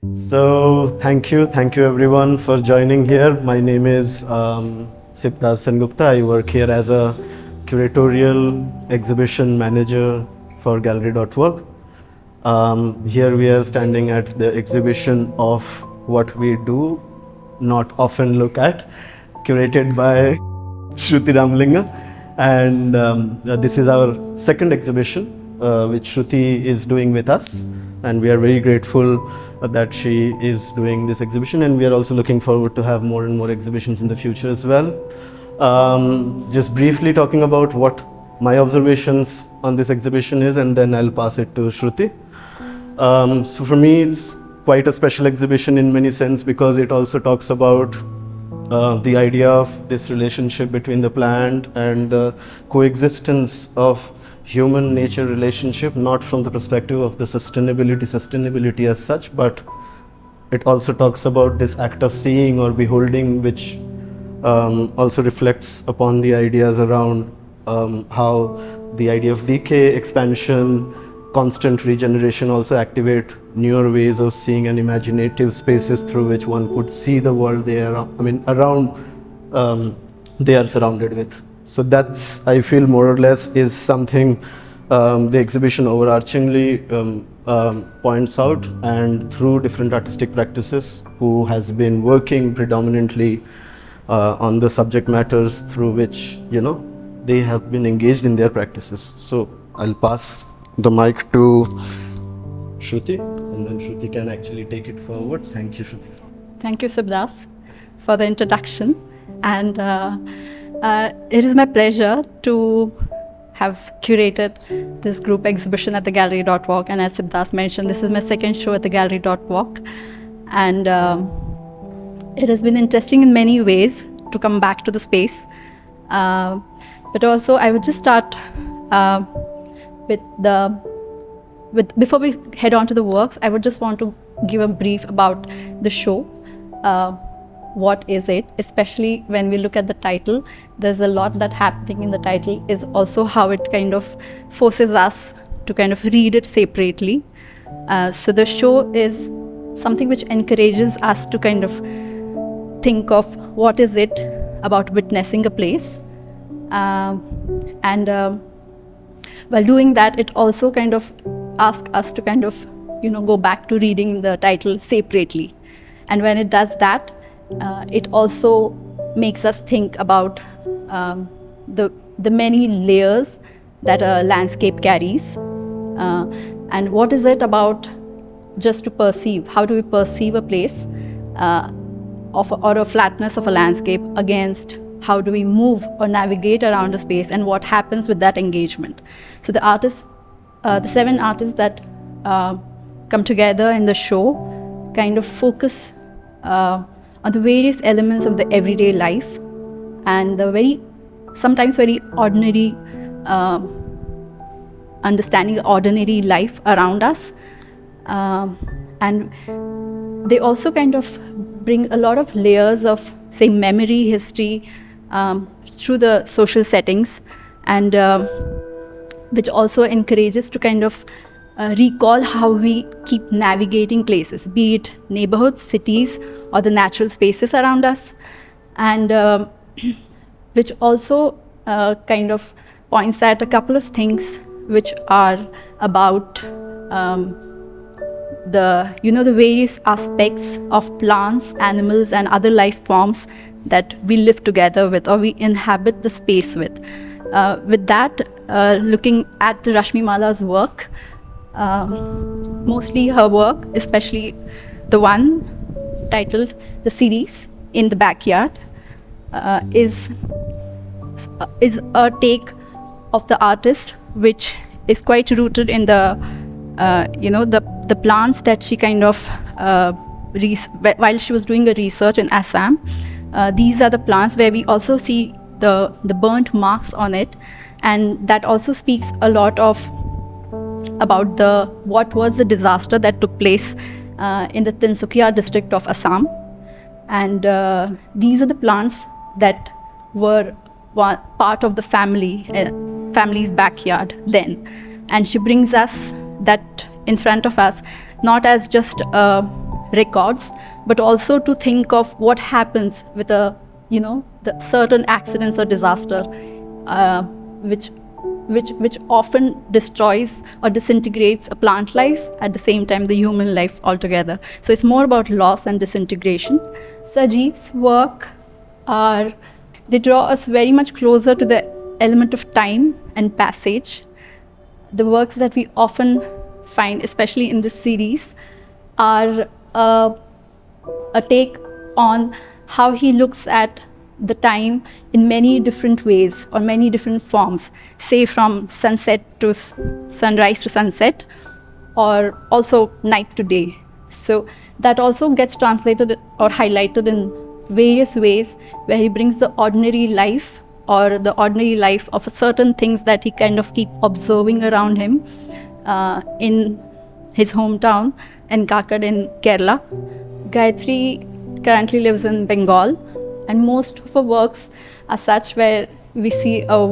So thank you everyone for joining here. My name is Sipta Sengupta. I work here as a curatorial exhibition manager for Gallery Dotwalk. Here we are standing at the exhibition of what we do not often look at, curated by Shruti Ramlingaiah. And this is our second exhibition, which Shruti is doing with us. And we are very grateful that she is doing this exhibition. And we are also looking forward to have more and more exhibitions in the future as well. Just briefly talking about what my observations on this exhibition is, and then I'll pass it to Shruti. So for me, it's quite a special exhibition in many sense because it also talks about the idea of this relationship between the plant and the coexistence of human-nature relationship, not from the perspective of the sustainability as such, but it also talks about this act of seeing or beholding, which also reflects upon the ideas around how the idea of decay, expansion, constant regeneration also activate newer ways of seeing and imaginative spaces through which one could see the world they are, around they are surrounded with. So that's, I feel, more or less is something the exhibition overarchingly points out, and through different artistic practices who has been working predominantly on the subject matters through which, they have been engaged in their practices. So I'll pass the mic to Shruti, and then Shruti can actually take it forward. Thank you, Shruti. Thank you, Subdas, for the introduction. And it is my pleasure to have curated this group exhibition at the Gallery Dotwalk. And as Subdas mentioned, this is my second show at the Gallery Dotwalk. And it has been interesting in many ways to come back to the space. But also, I would just start before we head on to the works, I would just want to give a brief about the show. What is it? Especially when we look at the title, there's a lot that happening in the title is also how it kind of forces us to kind of read it separately. So the show is something which encourages us to kind of think of what is it about witnessing a place. And while doing that, it also kind of asks us to kind of, go back to reading the title separately. And when it does that, it also makes us think about the many layers that a landscape carries. And what is it about just to perceive? How do we perceive a place or a flatness of a landscape against how do we move or navigate around a space, and what happens with that engagement? So the artists, the 7 artists that come together in the show kind of focus on the various elements of the everyday life and the sometimes very ordinary understanding ordinary life around us. And they also kind of bring a lot of layers of, say, memory, history, through the social settings, and which also encourages to kind of recall how we keep navigating places, be it neighborhoods, cities, or the natural spaces around us, and which also kind of points at a couple of things which are about the various aspects of plants, animals, and other life forms that we live together with or we inhabit the space with. With that, looking at the Rashmi Mala's work, mostly her work, especially the one titled The Series in the Backyard, is a take of the artist which is quite rooted in the plants that she kind of while she was doing a research in Assam. These are the plants where we also see the burnt marks on it, and that also speaks a lot about what was the disaster that took place in the Tinsukia district of Assam. And these are the plants that were part of the family's backyard then. And she brings us that in front of us, not as just a records, but also to think of what happens with the certain accidents or disaster, which often destroys or disintegrates a plant life, at the same time the human life altogether. So it's more about loss and disintegration. Sajid's work they draw us very much closer to the element of time and passage. The works that we often find, especially in this series, are a take on how he looks at the time in many different ways or many different forms, say from sunset to sunrise to sunset, or also night to day. So that also gets translated or highlighted in various ways, where he brings the ordinary life or the ordinary life of certain things that he kind of keep observing around him in his hometown in Kakad in Kerala. Gayatri currently lives in Bengal, and most of her works are such where we see a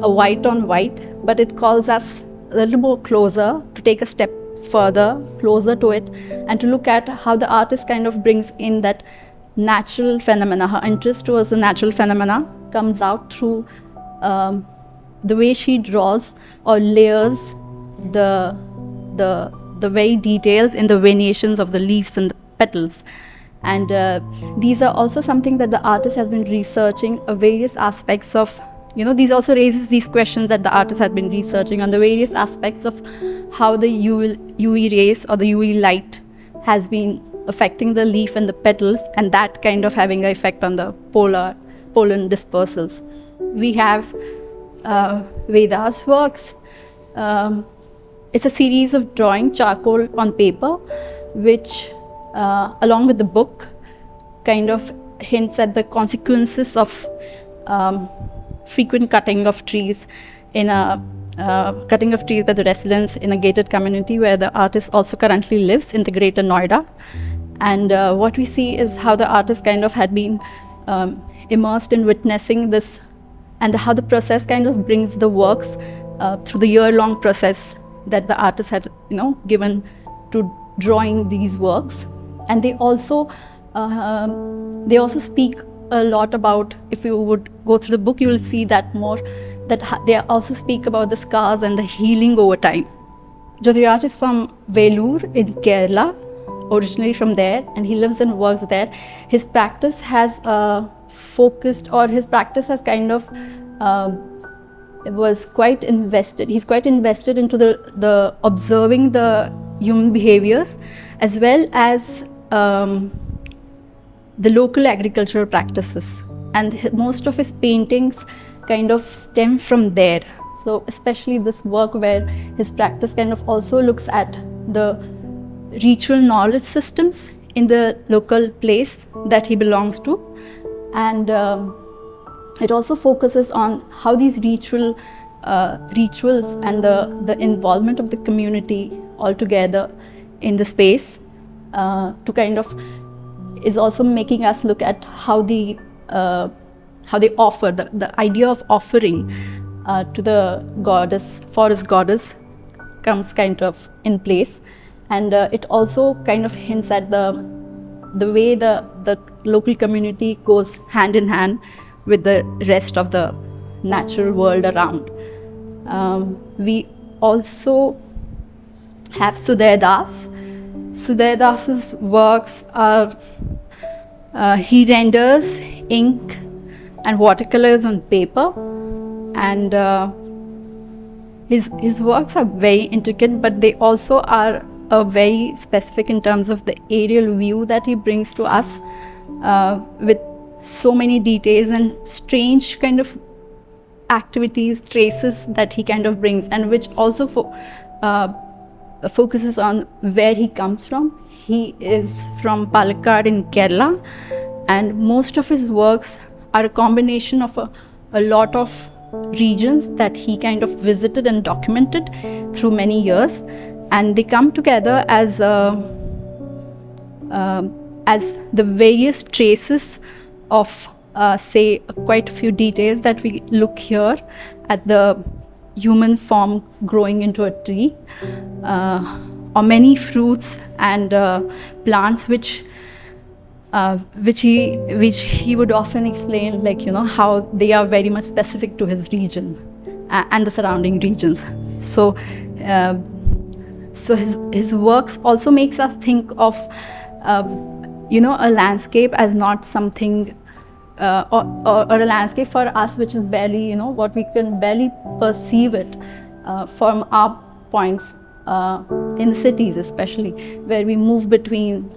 white on white, but it calls us a little more closer to take a step further, closer to it, and to look at how the artist kind of brings in that natural phenomena. Her interest towards the natural phenomena comes out through the way she draws or layers the very details in the venations of the leaves and the petals. And these are also something that the artist has been researching, various aspects of, these also raises these questions that the artist has been researching on the various aspects of how the UV rays or the UV light has been affecting the leaf and the petals, and that kind of having an effect on the pollen dispersals. We have Veda's works. It's a series of drawing charcoal on paper, which along with the book kind of hints at the consequences of frequent cutting of trees by the residents in a gated community where the artist also currently lives in the Greater Noida. And what we see is how the artist kind of had been immersed in witnessing this, and how the process kind of brings the works through the year-long process that the artist had given to drawing these works. And they also speak a lot about, if you would go through the book, you will see that more, that they also speak about the scars and the healing over time. Jyotiraj is from Vellore in Kerala, originally from there, and he lives and works there. His practice has kind of was quite invested. He's quite invested into the observing the human behaviors, as well as the local agricultural practices. And most of his paintings kind of stem from there. So especially this work where his practice kind of also looks at the ritual knowledge systems in the local place that he belongs to. And it also focuses on how these rituals and the involvement of the community altogether in the space to kind of is also making us look at how they offer, the idea of offering to the goddess, forest goddess, comes kind of in place. And it also kind of hints at the way the local community goes hand in hand with the rest of the natural world around. We also have Sudhir Das. Sudhir Das's works are, he renders ink and watercolors on paper, and his works are very intricate, but they also are very specific in terms of the aerial view that he brings to us, with so many details and strange kind of activities, traces that he kind of brings, and which also focuses on where he comes from. He is from Palakkad in Kerala, and most of his works are a combination of a lot of regions that he kind of visited and documented through many years, and they come together as the various traces of say quite a few details that we look here at the human form growing into a tree. or many fruits and plants which he would often explain, like, how they are very much specific to his region and the surrounding regions. So his works also makes us think of a landscape as not something or a landscape for us which is barely, what we can barely perceive it from our points in the cities, especially where we move between,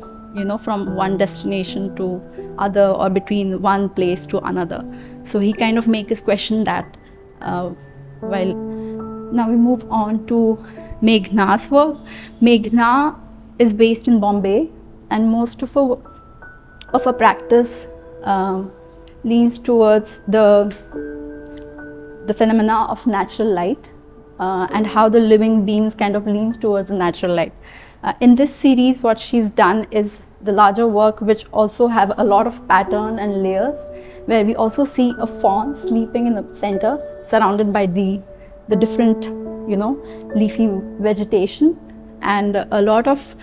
from one destination to other, or between one place to another. So he kind of makes us question that. While now we move on to Meghna's work. Meghna is based in Bombay, and most of her practice leans towards the phenomena of natural light, and how the living beings kind of leans towards the natural light. In this series, what she's done is the larger work, which also have a lot of pattern and layers, where we also see a fawn sleeping in the center, surrounded by the different, leafy vegetation, and a lot of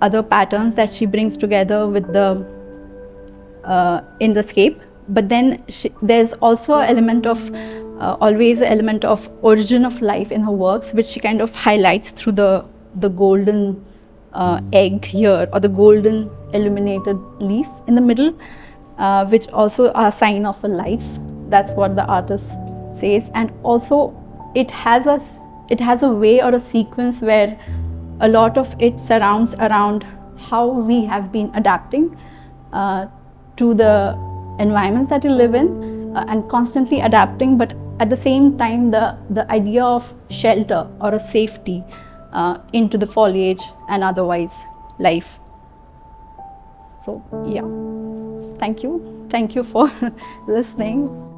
other patterns that she brings together with the in the scape. But then there's also always an element of origin of life in her works, which she kind of highlights through the golden egg here, or the golden illuminated leaf in the middle, which also are a sign of a life. That's what the artist says. And also it has a way or a sequence where a lot of it surrounds around how we have been adapting to the environments that you live in, and constantly adapting, but at the same time the idea of shelter or a safety into the foliage and otherwise life. So yeah, thank you for listening.